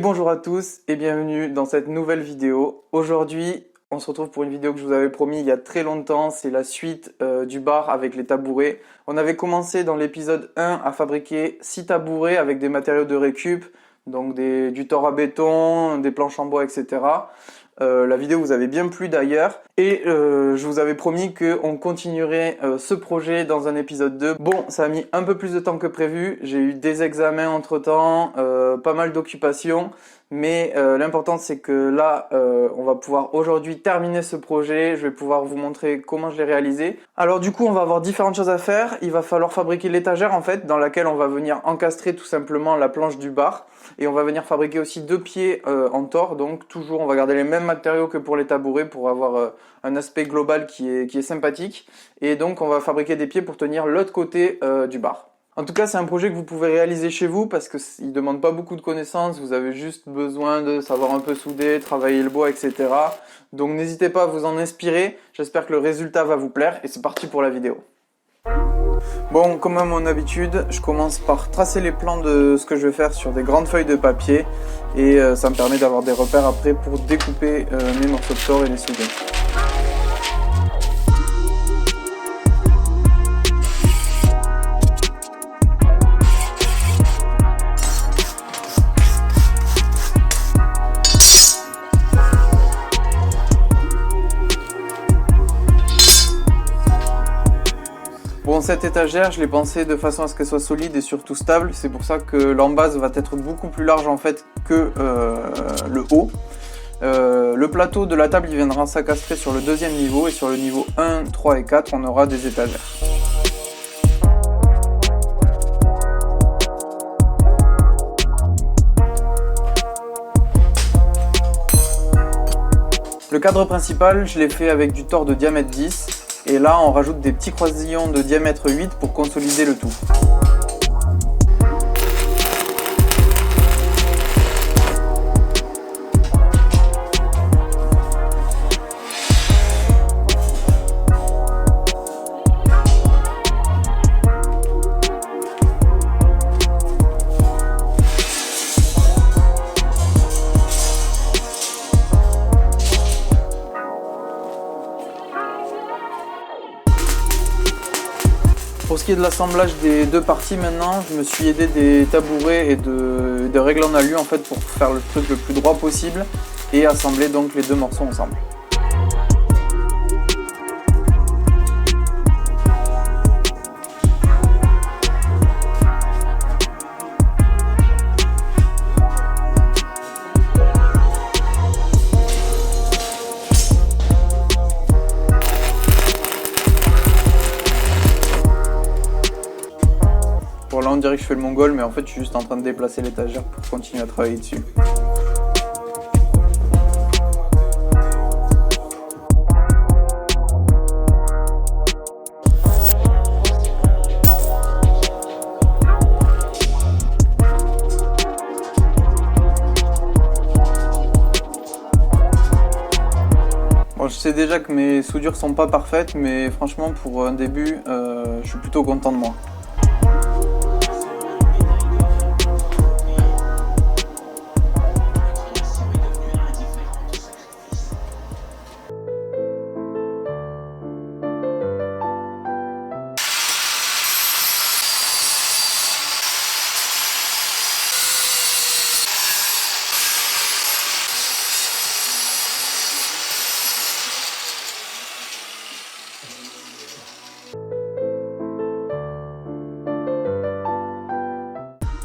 bonjour à tous et bienvenue dans cette nouvelle vidéo. Aujourd'hui, on se retrouve pour une vidéo que je vous avais promis il y a très longtemps. C'est la suite du bar avec les tabourets. On avait commencé dans l'épisode 1 à fabriquer 6 tabourets avec des matériaux de récup, donc du tore à béton, des planches en bois, etc. La vidéo vous avait bien plu d'ailleurs et je vous avais promis qu'on continuerait ce projet dans un épisode 2. Bon, ça a mis un peu plus de temps que prévu, j'ai eu des examens entre temps, pas mal d'occupations, mais l'important c'est que là on va pouvoir aujourd'hui terminer ce projet, je vais pouvoir vous montrer comment je l'ai réalisé. Alors du coup on va avoir différentes choses à faire, il va falloir fabriquer l'étagère en fait dans laquelle on va venir encastrer tout simplement la planche du bar. Et on va venir fabriquer aussi 2 pieds en tore, donc toujours on va garder les mêmes matériaux que pour les tabourets pour avoir un aspect global qui est sympathique. Et donc on va fabriquer des pieds pour tenir l'autre côté du bar. En tout cas c'est un projet que vous pouvez réaliser chez vous parce qu'il ne demande pas beaucoup de connaissances, vous avez juste besoin de savoir un peu souder, travailler le bois, etc. Donc n'hésitez pas à vous en inspirer, j'espère que le résultat va vous plaire et c'est parti pour la vidéo. Bon, comme à mon habitude, je commence par tracer les plans de ce que je vais faire sur des grandes feuilles de papier et ça me permet d'avoir des repères après pour découper mes morceaux de tore et les souder. Bon, cette étagère, je l'ai pensée de façon à ce qu'elle soit solide et surtout stable. C'est pour ça que l'embase va être beaucoup plus large en fait que le haut. Le plateau de la table il viendra s'accastrer sur le deuxième niveau et sur le niveau 1, 3 et 4 on aura des étagères. Le cadre principal, je l'ai fait avec du tore de diamètre 10. Et là, on rajoute des petits croisillons de diamètre 8 pour consolider le tout. Pour ce qui est de l'assemblage des deux parties maintenant, je me suis aidé des tabourets et de règles en alu en fait pour faire le truc le plus droit possible et assembler donc les deux morceaux ensemble. Bon là on dirait que je fais le mongol mais en fait je suis juste en train de déplacer l'étagère pour continuer à travailler dessus. Bon, je sais déjà que mes soudures sont pas parfaites mais franchement pour un début je suis plutôt content de moi.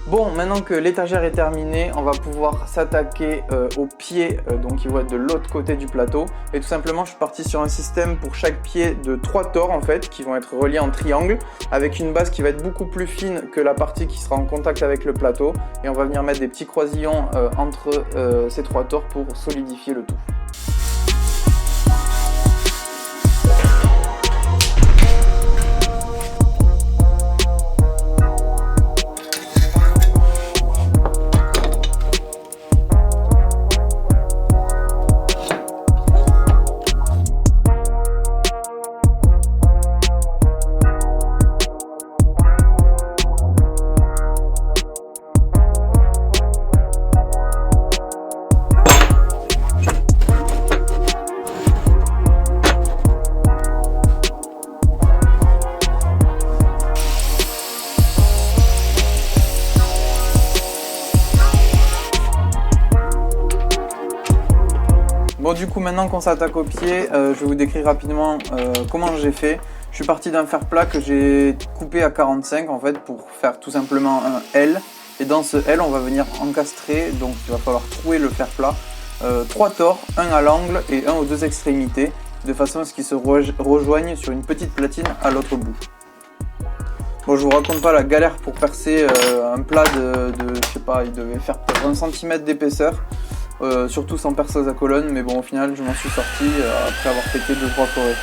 Bon, maintenant que l'étagère est terminée, on va pouvoir s'attaquer aux pieds donc qui vont être de l'autre côté du plateau. Et tout simplement, je suis parti sur un système pour chaque pied de 3 tores en fait, qui vont être reliés en triangle, avec une base qui va être beaucoup plus fine que la partie qui sera en contact avec le plateau. Et on va venir mettre des petits croisillons entre ces 3 tores pour solidifier le tout. Bon, du coup, maintenant qu'on s'attaque au pied, je vais vous décrire rapidement comment j'ai fait. Je suis parti d'un fer plat que j'ai coupé à 45 en fait pour faire tout simplement un L. Et dans ce L, on va venir encastrer, donc il va falloir trouer le fer plat. 3 tors, un à l'angle et un aux deux extrémités, de façon à ce qu'ils se rejoignent sur une petite platine à l'autre bout. Bon, je vous raconte pas la galère pour percer un plat je sais pas, il devait faire peut-être 1 cm d'épaisseur, surtout sans perceuse à colonne, mais bon, au final, je m'en suis sorti après avoir pété 2-3 forêts.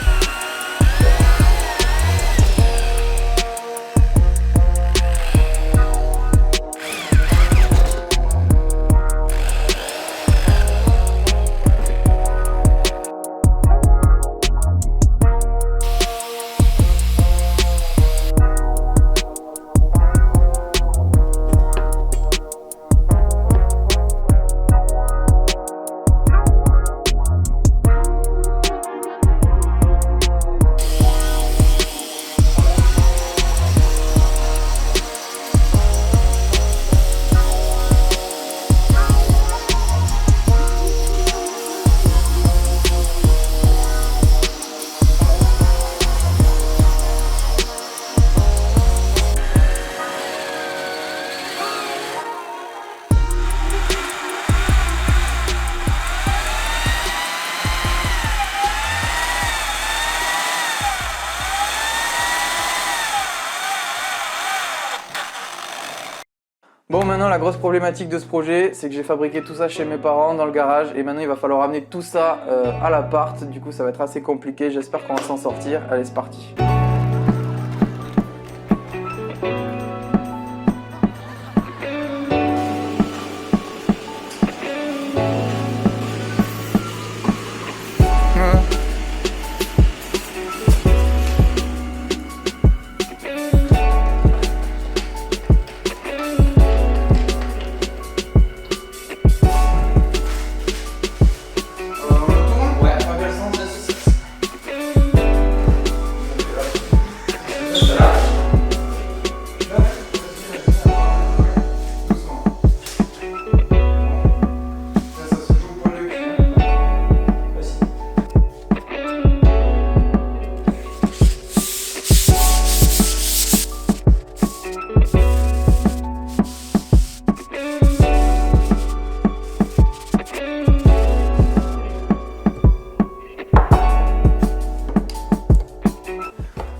Bon, maintenant la grosse problématique de ce projet, c'est que j'ai fabriqué tout ça chez mes parents dans le garage et maintenant il va falloir amener tout ça à l'appart. Du coup ça va être assez compliqué, j'espère qu'on va s'en sortir. Allez, c'est parti.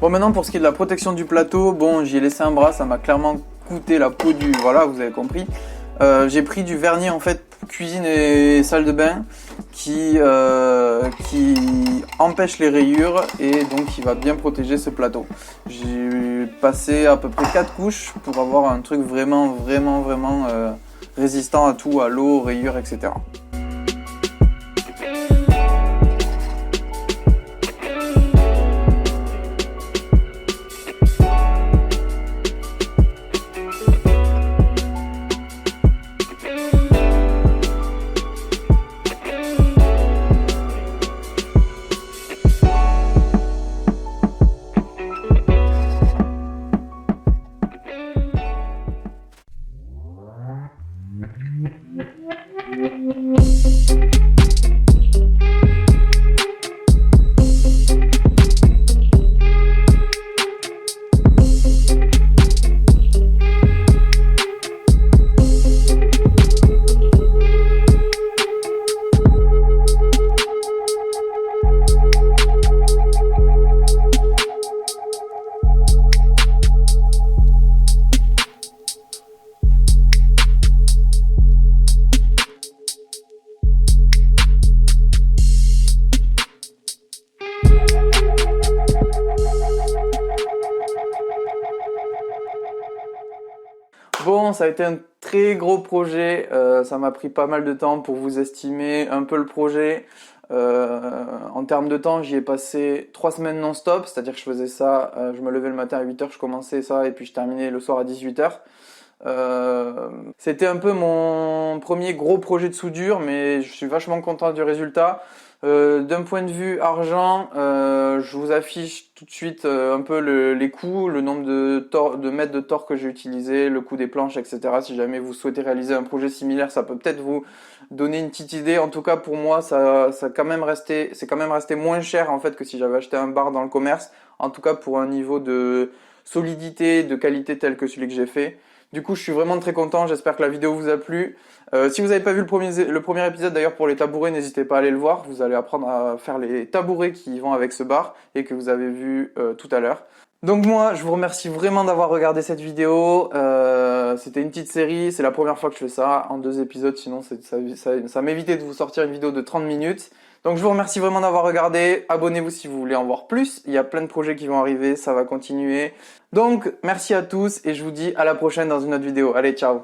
Bon, maintenant pour ce qui est de la protection du plateau, bon, j'y ai laissé un bras, ça m'a clairement coûté la peau du... Voilà, vous avez compris. J'ai pris du vernis en fait cuisine et salle de bain qui empêche les rayures et donc qui va bien protéger ce plateau. J'ai passé à peu près 4 couches pour avoir un truc vraiment résistant à tout, à l'eau, aux rayures, etc. Bon, ça a été un très gros projet, ça m'a pris pas mal de temps pour vous estimer un peu le projet. En termes de temps, j'y ai passé 3 semaines non-stop, c'est-à-dire que je faisais ça, je me levais le matin à 8h, je commençais ça et puis je terminais le soir à 18h. C'était un peu mon premier gros projet de soudure, mais je suis vachement content du résultat. D'un point de vue argent, je vous affiche tout de suite un peu les coûts, le nombre de mètres de torque que j'ai utilisé, le coût des planches, etc. Si jamais vous souhaitez réaliser un projet similaire, ça peut peut-être vous donner une petite idée. En tout cas, pour moi, c'est quand même resté moins cher en fait que si j'avais acheté un bar dans le commerce. En tout cas, pour un niveau de solidité, de qualité tel que celui que j'ai fait. Du coup, je suis vraiment très content. J'espère que la vidéo vous a plu. Si vous n'avez pas vu le premier épisode d'ailleurs pour les tabourets, n'hésitez pas à aller le voir. Vous allez apprendre à faire les tabourets qui vont avec ce bar et que vous avez vu tout à l'heure. Donc moi, je vous remercie vraiment d'avoir regardé cette vidéo. C'était une petite série. C'est la première fois que je fais ça en 2 épisodes. Sinon, ça m'évitait de vous sortir une vidéo de 30 minutes. Donc je vous remercie vraiment d'avoir regardé. Abonnez-vous si vous voulez en voir plus. Il y a plein de projets qui vont arriver. Ça va continuer. Donc merci à tous et je vous dis à la prochaine dans une autre vidéo. Allez, ciao!